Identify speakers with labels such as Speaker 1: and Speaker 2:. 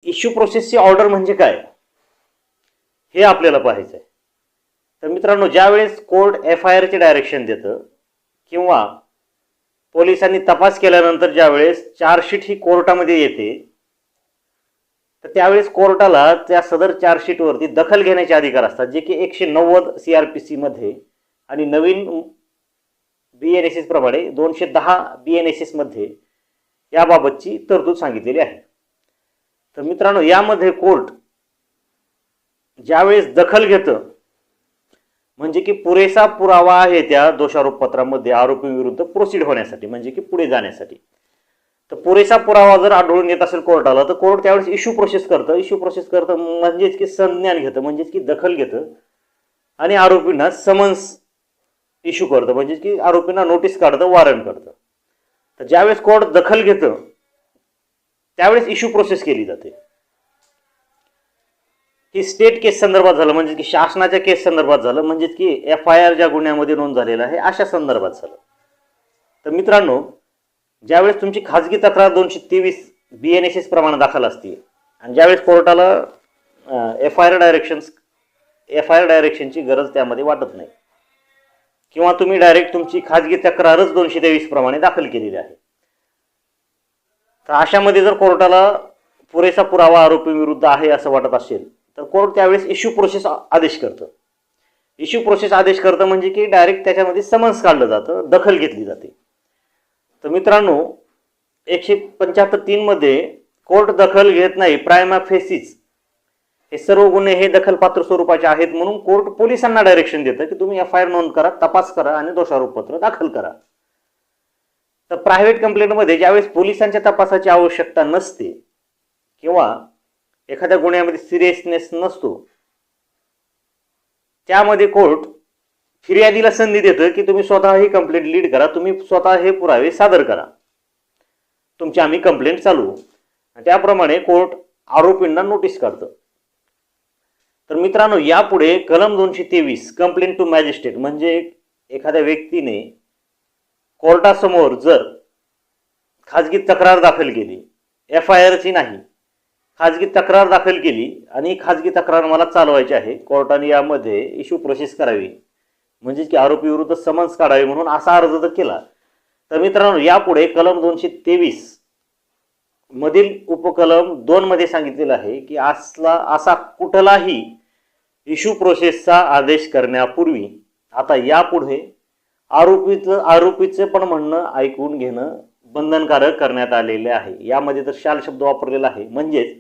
Speaker 1: Issue प्रोसेसची order म्हणजे काय हे आपल्याला पाहायचं आहे. तर मित्रांनो, ज्यावेळेस कोर्ट FIR चे डायरेक्शन देतं किंवा पोलिसांनी तपास केल्यानंतर ज्यावेळेस चार्जशीट ही कोर्टामध्ये येते, तर त्यावेळेस कोर्टाला त्या सदर चार्जशीटवरती दखल घेण्याचे अधिकार असतात, जे की 190 CRPC मध्ये आणि नवीन BNSS प्रमाणे 210 BNSS मध्ये याबाबतची तरतूद सांगितलेली आहे. तर मित्रांनो, यामध्ये कोर्ट ज्यावेळेस दखल घेतं म्हणजे की पुरेसा पुरावा आहे त्या दोषारोपपत्रामध्ये आरोपीविरुद्ध प्रोसीड होण्यासाठी, म्हणजे की पुढे जाण्यासाठी. तर पुरेसा पुरावा जर आढळून येत असेल कोर्टाला, तर कोर्ट त्यावेळेस इश्यू प्रोसेस करतं म्हणजेच की संज्ञान घेतं, म्हणजेच की दखल घेतं आणि आरोपींना समन्स इश्यू करतं, म्हणजे की आरोपींना नोटीस काढतं, वॉरंट करतं. तर ज्यावेळेस कोर्ट दखल घेतं त्यावेळेस इश्यू प्रोसेस केली जाते. की स्टेट केस संदर्भात झालं, म्हणजे की शासनाच्या केस संदर्भात झालं, म्हणजे की FIR ज्या गुन्ह्यामध्ये नोंद झालेला आहे अशा संदर्भात झालं. तर मित्रांनो, ज्यावेळेस तुमची खाजगी तक्रार 223 BNSS प्रमाणे दाखल असते आणि ज्यावेळेस कोर्टाला FIR डायरेक्शनची गरज त्यामध्ये वाटत नाही किंवा तुम्ही डायरेक्ट तुमची खाजगी तक्रारच 223 प्रमाणे दाखल केलेली आहे, तर अशामध्ये जर कोर्टाला पुरेसा पुरावा आरोपीविरुद्ध आहे असं वाटत असेल, तर कोर्ट त्यावेळेस इश्यू प्रोसेस आदेश करतं. इश्यू प्रोसेस आदेश करतं म्हणजे की डायरेक्ट त्याच्यामध्ये समन्स काढलं जातं, दखल घेतली जाते. तर मित्रांनो, 175(3) मध्ये कोर्ट दखल घेत नाही प्रायमा फेसीच, हे सर्व गुन्हे हे दखलपात्र स्वरूपाचे आहेत, म्हणून कोर्ट पोलिसांना डायरेक्शन देतं की तुम्ही FIR नोंद करा, तपास करा आणि दोषारोपपत्र दाखल करा. तर प्रायव्हेट कंप्लेंटमध्ये ज्यावेळेस पोलिसांच्या तपासाची आवश्यकता नसते किंवा एखाद्या गुन्ह्यामध्ये सिरियसनेस नसतो, त्यामध्ये कोर्ट फिर्यादीला संधी देतं की तुम्ही स्वतः ही कंप्लेंट लीड करा, तुम्ही स्वतः हे पुरावे सादर करा, तुमची आम्ही कंप्लेंट चालवू. त्याप्रमाणे कोर्ट आरोपींना नोटीस काढतं. तर मित्रांनो, यापुढे कलम 223 कंप्लेंट टू मॅजिस्ट्रेट, म्हणजे एखाद्या व्यक्तीने कोर्टासमोर जर खाजगी तक्रार दाखल केली, FIR ची नाही, खाजगी तक्रार दाखल केली आणि खाजगी तक्रार मला चालवायची आहे, कोर्टाने यामध्ये इश्यू प्रोसेस करावी, म्हणजे की आरोपी विरुद्ध समन्स काढावे म्हणून असा अर्ज जर केला, तर मित्रांनो यापुढे कलम 223 मधील उपकलम 2 मध्ये सांगितलेलं आहे की असा कुठलाही इश्यू प्रोसेसचा आदेश करण्यापूर्वी आता यापुढे आरोपीचं पण म्हणणं ऐकून घेणं बंधनकारक करण्यात आलेले आहे. यामध्ये तर शाल शब्द वापरलेला आहे, म्हणजेच